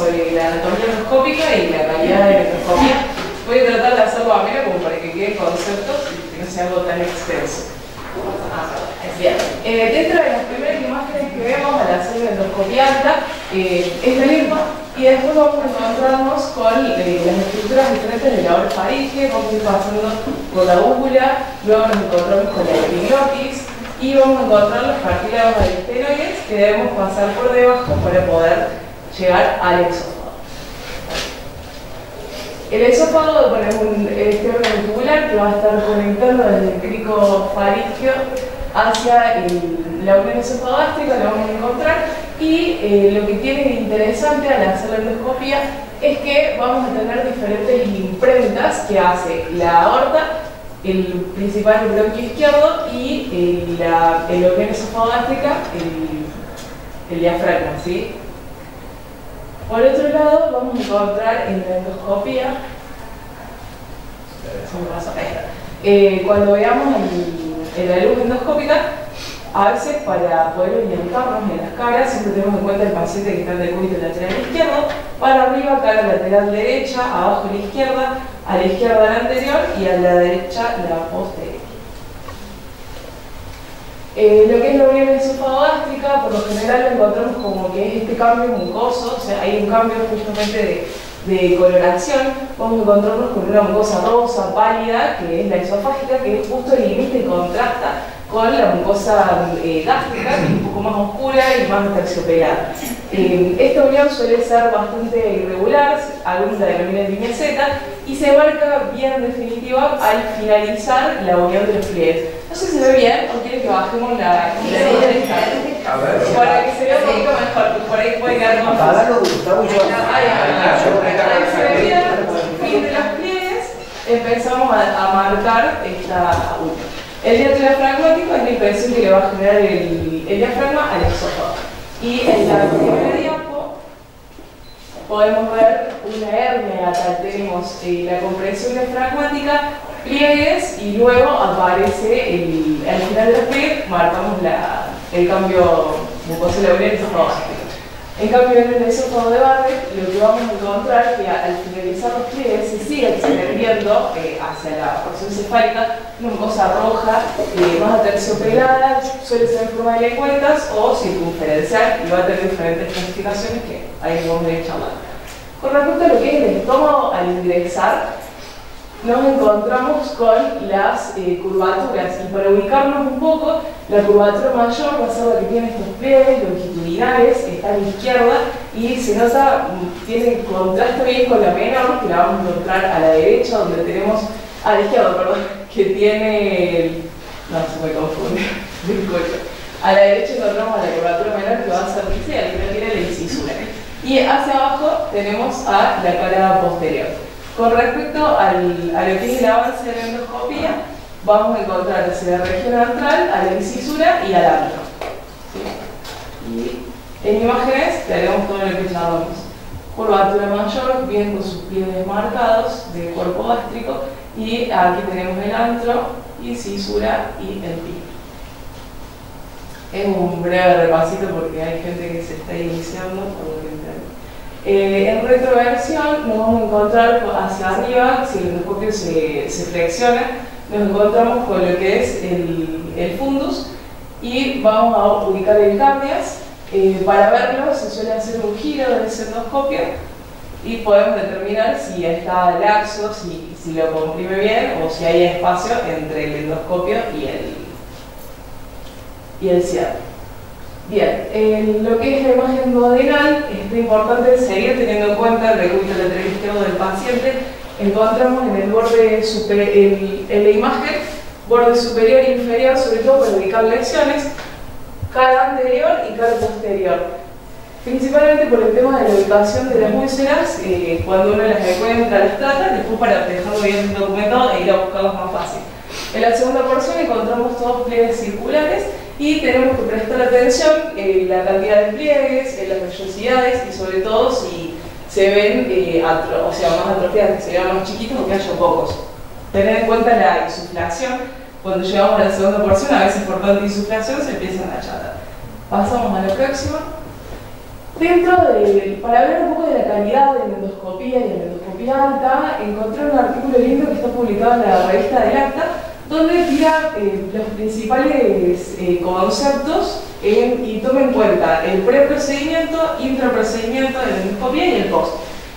sobre la anatomía endoscópica y la calidad de la endoscopia. Voy a tratar de hacerlo a menos como para que queden conceptos y que no sea algo tan extenso. Bien. Dentro de las primeras imágenes que vemos al hacer la endoscopia alta es la lengua, y después vamos a encontrarnos con las estructuras diferentes de la hora faríngea. Vamos a ir pasando por la úvula, luego nos encontramos con la epiglotis y vamos a encontrar los cartílagos aristenoides que debemos pasar por debajo para poder llegar al esófago. El esófago, bueno, es este órgano tubular que va a estar conectando desde el crico faríngeo hacia la unión esofagástrica, lo vamos a encontrar, y lo que tiene de interesante al hacer la endoscopia es que vamos a tener diferentes imprentas que hace la aorta, el principal bronquio izquierdo y la unión esofagástrica, el diafragma, ¿sí? Por otro lado, vamos a encontrar en la endoscopia, cuando veamos la luz endoscópica, a veces para poder orientarnos en las caras, siempre tenemos en cuenta el paciente que está en decúbito lateral izquierdo, para arriba, cara lateral derecha, abajo a la izquierda la anterior y a la derecha la posterior. Lo que es la unión esofagástrica, por lo general lo encontramos como que es este cambio mucoso, o sea, hay un cambio justamente de coloración. Vamos a encontrarnos con una mucosa rosa, pálida, que es la esofágica, que es justo limita y contrasta con la mucosa gástrica, que es un poco más oscura y más terciopelada. Esta unión suele ser bastante irregular, algunos la denominan línea Z, y se marca bien en definitiva al finalizar la unión de los pliegues. No sé si se ve bien, o quieren que bajemos la línea de esta, para que se vea un poquito mejor, por ahí puede quedar más fácil. Ahí se ve bien, fin de los pliegues, empezamos a marcar esta unión. El diafragmático es la impresión que le va a generar el diafragma al esófago. Y en la primera diapo podemos ver una hernia. Acá tenemos la compresión diafragmática, pliegues, y luego aparece al final de los pliegues marcamos el cambio mucoso-labial esofagástrico. En cambio, en el esófago de Barrett, lo que vamos a encontrar es que al finalizar los pliegues se sigue extendiendo hacia la porción cefálica una mucosa roja, más aterciopelada, suele ser en forma de lengüetas o circunferencial, y va a tener diferentes clasificaciones que ahí vamos a ir charlando. Con respecto a lo que es el estómago, al ingresar, nos encontramos con las curvaturas, y para ubicarnos un poco, la curvatura mayor va a ser la que tiene estos pliegues longitudinales, está a la izquierda, y se nota, tiene contraste bien con la menor, que la vamos a encontrar a la derecha, donde tenemos, a la izquierda, perdón, que tiene, no se me confunde, a la derecha encontramos a la curvatura menor, que va a ser artificial, que no tiene la incisura, y hacia abajo tenemos a la cara posterior. Con respecto a lo que es el avance de la endoscopia, vamos a encontrar hacia la región antral, a la incisura y al antro. ¿Sí? Y en imágenes tenemos todo lo que llamamos curvatura mayor, bien con sus pliegues marcados de cuerpo gástrico, y aquí tenemos el antro, incisura y el pico. Es un breve repasito porque hay gente que se está iniciando por lo que entiendo. En retroversión nos vamos a encontrar hacia arriba, si el endoscopio se flexiona, nos encontramos con lo que es el fundus, y vamos a ubicar el cardias. Para verlo se suele hacer un giro del endoscopio y podemos determinar si está laxo, si lo comprime bien o si hay espacio entre el endoscopio y el cierre. Bien, en lo que es la imagen duodenal, es importante seguir teniendo en cuenta el recúbito lateral izquierdo del paciente. Encontramos en el borde en la imagen, borde superior e inferior, sobre todo para ubicar lesiones, cara anterior y cara posterior. Principalmente por el tema de la ubicación de las úlceras, cuando uno las encuentra, las trata, después para dejarlo bien documentado e ir a buscarlas más fácil. En la segunda porción encontramos todos pliegues circulares, y tenemos que prestar atención en la cantidad de pliegues, en las vellosidades, y sobre todo si se ven más atrofiadas, que se vean más chiquitos o que haya pocos. Tener en cuenta la insuflación. Cuando llegamos a la segunda porción, a veces por tanta insuflación se empiezan a achatar. Pasamos a la próxima. Para hablar un poco de la calidad de la endoscopía y de la endoscopía alta, encontré un artículo lindo que está publicado en la revista del ACTA, donde tira los principales conceptos y toma en cuenta el preprocedimiento, intraprocedimiento de la endoscopía y el post.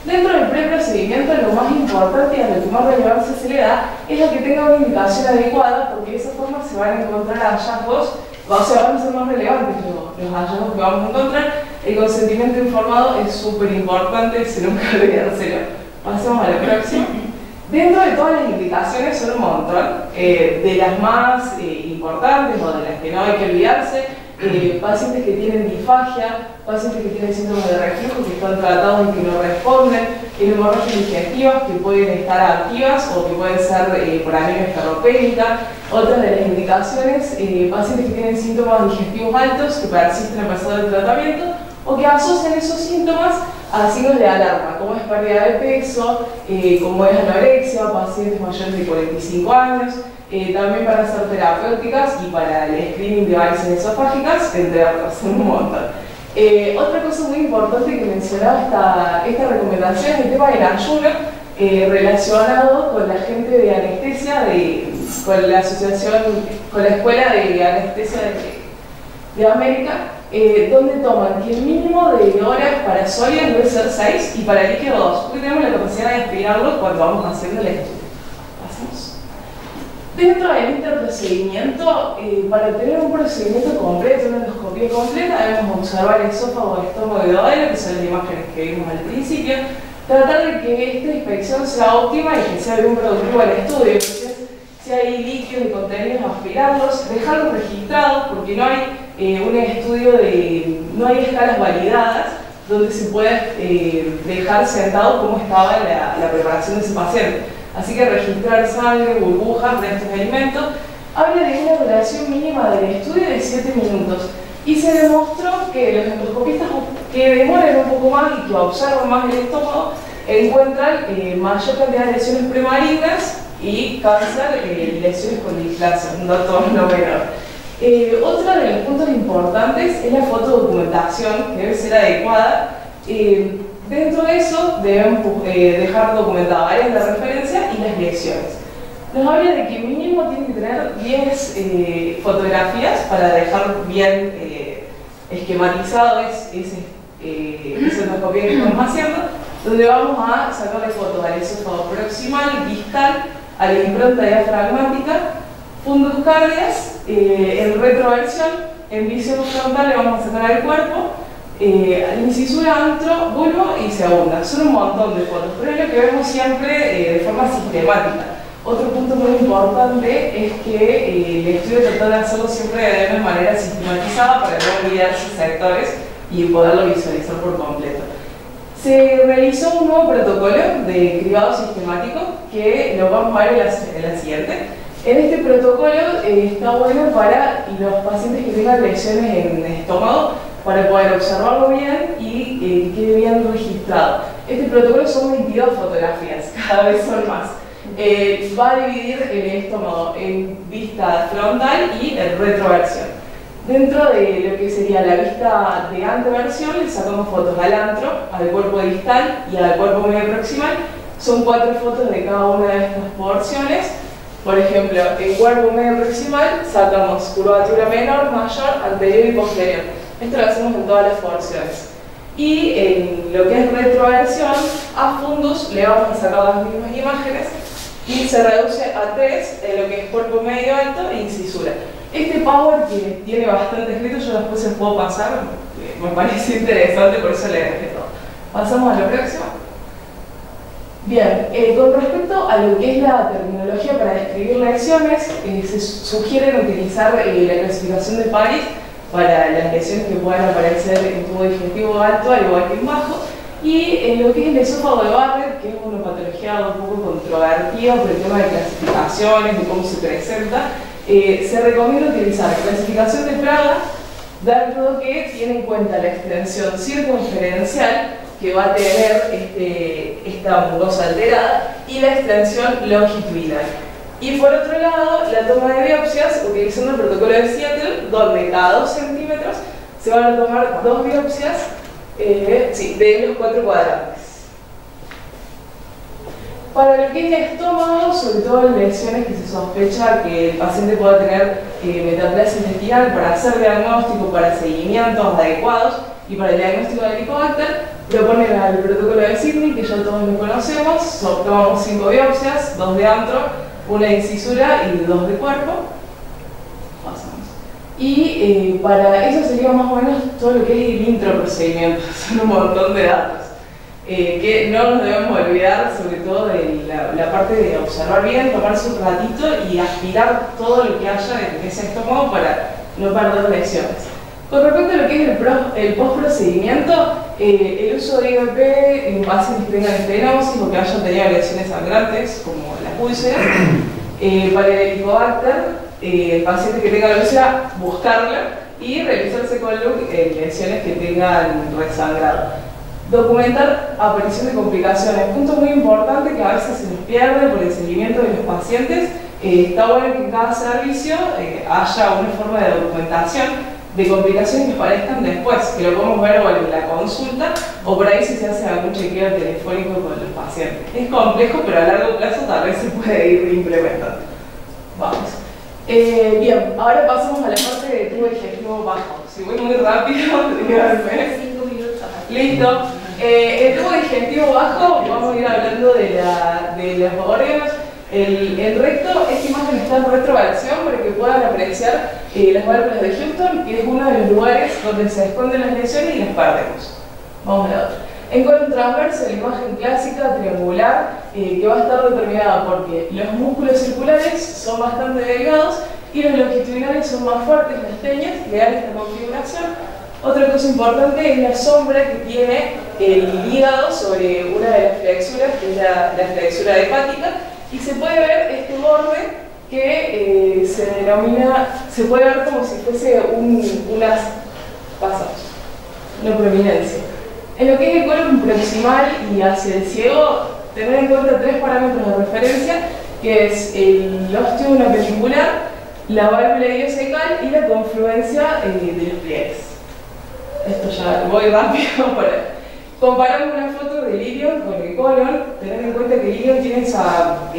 Dentro del preprocedimiento, lo más importante y a lo que más relevancia se le da es lo que tenga una indicación adecuada, porque de esa forma se van a encontrar hallazgos, o sea, van a ser más relevantes los hallazgos que vamos a encontrar. El consentimiento informado es súper importante, si nunca olvidárselo. Pasemos a la próxima. Dentro de todas las indicaciones son un montón, de las más importantes o de las que no hay que olvidarse, pacientes que tienen disfagia, pacientes que tienen síntomas de reflujo que están tratados y que no responden, hemorragias digestivas que pueden estar activas o que pueden ser por anemia ferropénica. Otras de las indicaciones, pacientes que tienen síntomas digestivos altos que persisten a pesar del tratamiento o que asocian esos síntomas a signos de alarma, como es pérdida de peso, como es anorexia, pacientes mayores de 45 años, también para ser terapéuticas y para el screening de varices esofágicas, entre otras, son un montón. Otra cosa muy importante que mencionaba esta recomendación es el tema del ayuno, relacionado con la gente de anestesia, con la asociación, con la Escuela de Anestesia de América, donde toman que el mínimo de horas para sólidos debe ser 6 y para líquido 2, porque tenemos la capacidad de aspirarlo cuando vamos haciendo el estudio. Pasemos. Dentro del interprocedimiento, para tener un procedimiento completo, una endoscopía completa, debemos observar el esófago, estómago y duodeno, que son las imágenes que vimos al principio, tratar de que esta inspección sea óptima y que sea bien productiva al estudio. Entonces, si hay líquidos y contenidos, aspirarlos, dejarlos registrados, porque no hay un estudio no hay escalas validadas donde se pueda dejar sentado cómo estaba la preparación de ese paciente. Así que registrar sangre, burbujas, restos de alimentos. Habla de una duración mínima del estudio de 7 minutos. Y se demostró que los endoscopistas que demoran un poco más y que observan más el estómago encuentran mayor cantidad de lesiones premalignas y cáncer, lesiones con displasia, un dato no menor. Otro de los puntos importantes es la fotodocumentación, que debe ser adecuada. Dentro de eso debemos dejar documentada áreas de referencia y las lesiones. Nos habla de que mínimo tiene que tener 10 fotografías para dejar bien esquematizado esa endoscopía que estamos haciendo, donde vamos a sacarle fotos al esófago proximal, distal, a la impronta diafragmática, fundus cardias, en retroversión, en visión frontal le vamos a sacar al cuerpo, incisura, antro, bulbo y segunda. Son un montón de fotos, pero es lo que vemos siempre de forma sistemática. Otro punto muy importante es que el estudio trata de hacerlo siempre de una manera sistematizada para no olvidarse sectores y poderlo visualizar por completo. Se realizó un nuevo protocolo de cribado sistemático que lo vamos a ver en la siguiente. En este protocolo está bueno para los pacientes que tengan lesiones en el estómago, para poder observarlo bien y que quede bien registrado. Este protocolo son 22 fotografías, cada vez son más. Va a dividir el estómago en vista frontal y en retroversión. Dentro de lo que sería la vista de anteversión, le sacamos fotos al antro, al cuerpo distal y al cuerpo medio proximal. Son 4 fotos de cada una de estas porciones. Por ejemplo, en cuerpo medio proximal sacamos curvatura menor, mayor, anterior y posterior. Esto lo hacemos en todas las porciones. Y en lo que es retroversión, a fundus le vamos a sacar las mismas imágenes y se reduce a 3 en lo que es cuerpo medio alto e incisura. Este power que tiene bastante escrito, yo después se puedo pasar, me parece interesante, por eso le dejé todo. Pasamos a lo próximo. Bien, con respecto a lo que es la terminología para describir lesiones, se sugiere utilizar la clasificación de Paris para las lesiones que puedan aparecer en tubo digestivo alto, al igual que en bajo, y lo que es el esófago de Barrett, que es una patología un poco controvertida por el tema de clasificaciones, de cómo se presenta, se recomienda utilizar clasificación de Praga, dado que tiene en cuenta la extensión circunferencial que va a tener esta mucosa alterada y la extensión longitudinal. Y por otro lado, la toma de biopsias utilizando el protocolo de Seattle, donde cada 2 centímetros se van a tomar 2 biopsias Sí, de los 4 cuadrantes. Para lo que es el estómago, sobre todo en lesiones que se sospecha que el paciente pueda tener metaplasia intestinal, para hacer diagnóstico, para seguimientos adecuados y para el diagnóstico del Helicobacter, proponen al protocolo de Sydney, que ya todos lo conocemos. Tomamos 5 biopsias, 2 de antro, 1 de incisura y 2 de cuerpo. Pasamos. Y para eso sería más o menos todo lo que es el introprocedimiento. Son un montón de datos. Que no nos debemos olvidar, sobre todo de la parte de observar bien, tomarse un ratito y aspirar todo lo que haya en ese estómago para no perder lesiones. Con respecto a lo que es el postprocedimiento, el uso de IVP en pacientes que tengan estenosis o que hayan tenido lesiones sangrantes, como las úlceras, para el Helicobacter, el paciente que tenga la úlcera, buscarla y revisarse con LUC en lesiones que tengan resangrado. Documentar aparición de complicaciones. Punto muy importante que a veces se nos pierde por el seguimiento de los pacientes. Está bueno que en cada servicio haya una forma de documentación de complicaciones que aparezcan después, que lo podemos ver o en la consulta o por ahí si se hace algún chequeo telefónico con los pacientes. Es complejo, pero a largo plazo tal vez se puede ir implementando. Vamos. Bien, ahora pasamos a la parte de tubo digestivo bajo. Si voy muy rápido, díganme. 5 minutos. Listo. El tubo digestivo bajo, vamos a ir hablando de los órganos. El recto, esta imagen está en retroversión para que puedan apreciar las válvulas de Houston, que es uno de los lugares donde se esconden las lesiones y las perdemos. Vamos a la otra. En colon transverso, la imagen clásica triangular, que va a estar determinada porque los músculos circulares son bastante delgados y los longitudinales son más fuertes, las teñas, que dan esta configuración. Otra cosa importante es la sombra que tiene el hígado sobre una de las flexuras, que es la flexura hepática, y se puede ver este borde que se denomina, se puede ver como si fuese una prominencia. En lo que es el colon proximal y hacia el ciego, tener en cuenta 3 parámetros de referencia, que es el ósteo appendicular, la válvula idiocecal y la confluencia de los pliegues. Esto ya voy rápido para... Comparamos una foto del ilion con el colon, tener en cuenta que el ilion tiene esa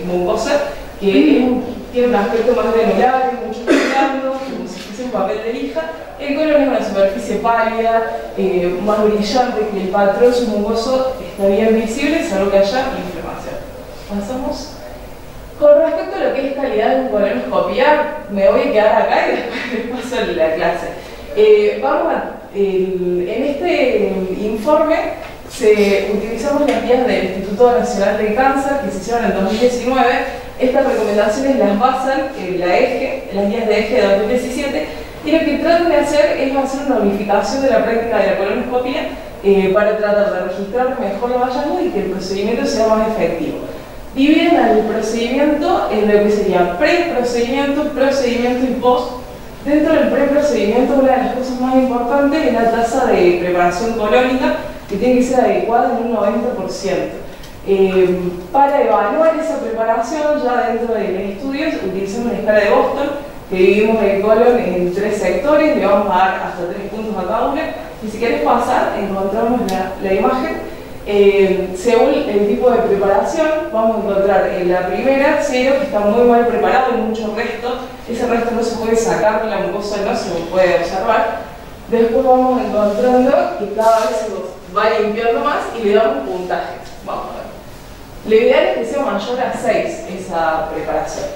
mucosa que tiene un aspecto más granular, mucho pegando, como si fuese un papel de lija. El colon es una superficie pálida, más brillante que el patrón, su mucoso está bien visible, salvo que haya inflamación. Pasamos. Con respecto a lo que es calidad de un colonoscopia, me voy a quedar acá y después les paso la clase. En este informe utilizamos las guías del Instituto Nacional del Cáncer que se hicieron en 2019. Estas recomendaciones las basan en las guías de EGE de 2017, y lo que tratan de hacer es hacer una unificación de la práctica de la colonoscopia para tratar de registrar mejor los hallazgos y que el procedimiento sea más efectivo. Dividen el procedimiento en lo que sería pre-procedimiento, procedimiento y post. Dentro del preprocedimiento, una de las cosas más importantes es la tasa de preparación colónica, que tiene que ser adecuada en un 90%. Para evaluar esa preparación, ya dentro del estudio, utilizamos la escala de Boston, que dividimos el colon en 3 sectores, le vamos a dar hasta 3 puntos a cada una. Y si querés pasar, encontramos la imagen. Según el tipo de preparación, vamos a encontrar en la primera 0, que está muy mal preparado, hay mucho resto. Ese resto no se puede sacar, la mucosa no se puede observar. Después vamos encontrando que cada vez se va limpiando más y le damos puntajes. Vamos a ver. Lo ideal es que sea mayor a 6 esa preparación,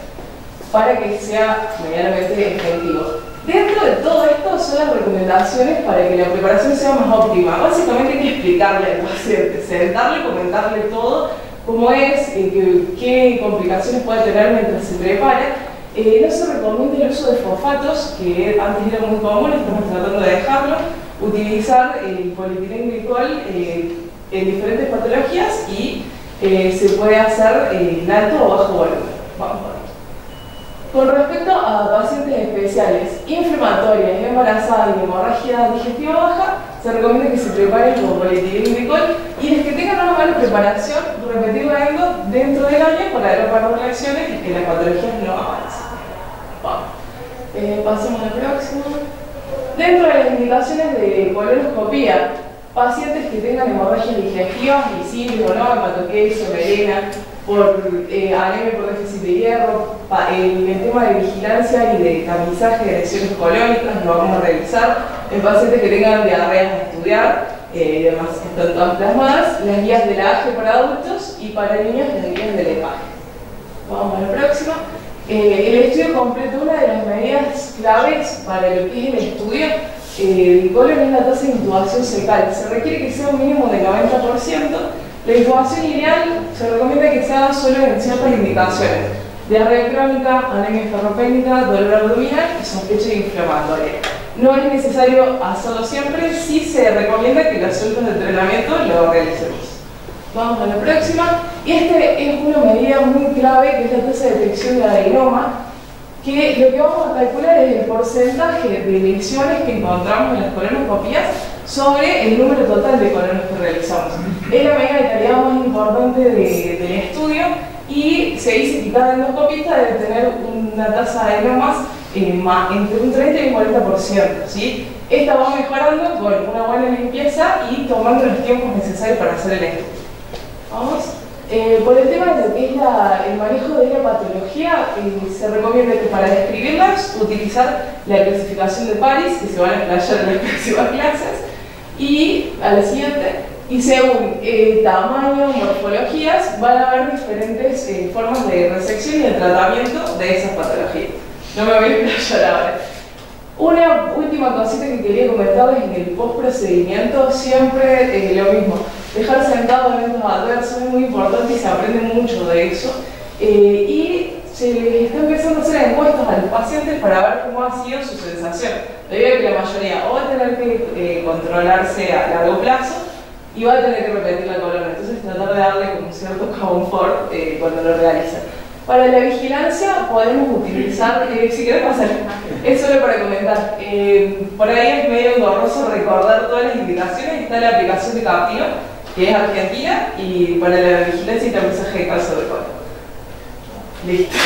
para que sea medianamente efectivo. Dentro de todo esto son las recomendaciones para que la preparación sea más óptima. Básicamente hay que explicarle al paciente, sentarle, comentarle todo, cómo es, qué complicaciones puede tener mientras se prepara. No se recomienda el uso de fosfatos, que antes era muy común, estamos tratando de dejarlo. Utilizar el polietilenglicol en diferentes patologías y se puede hacer en alto o bajo volumen. Vamos a ver. Con respecto a pacientes especiales, inflamatorias, embarazadas y hemorragia digestiva baja, se recomienda que se preparen con polietilenglicol, y los que tengan una mala preparación, repetirla dentro del año para no perder lesiones y que las patologías no avancen. Vamos. Pasemos al próximo. Dentro de las indicaciones de colonoscopía, pacientes que tengan hemorragias digestivas visibles o no, hematoquesia, melena, por anemia por déficit de hierro, el tema de vigilancia y de tamizaje de lesiones colónicas lo vamos a realizar en pacientes que tengan diarreas a estudiar y demás. Están todas plasmadas las guías de la AGE para adultos y para niños las guías del EPAGE. Vamos a la próxima. El estudio completo, una de las medidas claves para lo que es el estudio del colon es la tasa de intubación secal. Se requiere que sea un mínimo del 90%. La intubación ideal se recomienda que se haga solo en ciertas indicaciones: diarrea crónica, anemia ferropénica, dolor abdominal y sospecha de inflamatoria. No es necesario hacerlo siempre, sí se recomienda que los centros de entrenamiento lo realicemos. Vamos a la próxima. Y este es una medida muy clave, que es la tasa de detección de adenoma, que lo que vamos a calcular es el porcentaje de lesiones que encontramos en las colonoscopías sobre el número total de colonos que realizamos. Es la medida de calidad más importante del estudio y se dice que cada endoscopista debe tener una tasa de adenomas entre un 30 y un 40%. ¿Sí? Esta va mejorando con una buena limpieza y tomando los tiempos necesarios para hacer el estudio. Vamos. Por el tema de lo que es el manejo de la patología, se recomienda que para describirlas utilizar la clasificación de Paris, que se van a explayar en las próximas clases, y a la siguiente, y según tamaño, morfologías, van a haber diferentes formas de resección y de tratamiento de esas patologías. No me voy a explayar ahora. Una última cosita que quería comentarles en el post-procedimiento, siempre lo mismo. Dejar sentado eventos adversos es muy importante y se aprende mucho de eso. Y se les está empezando a hacer encuestas a los pacientes para ver cómo ha sido su sensación. Debido a que la mayoría o va a tener que controlarse a largo plazo y va a tener que repetir la columna. Entonces tratar de darle como un cierto confort cuando lo realizan. Para la vigilancia podemos utilizar, si querés pasar, es solo para comentar, por ahí es medio engorroso recordar todas las indicaciones. Está la aplicación de Captino, que es argentina, y para la vigilancia y tamizaje de caso de colon. Listo.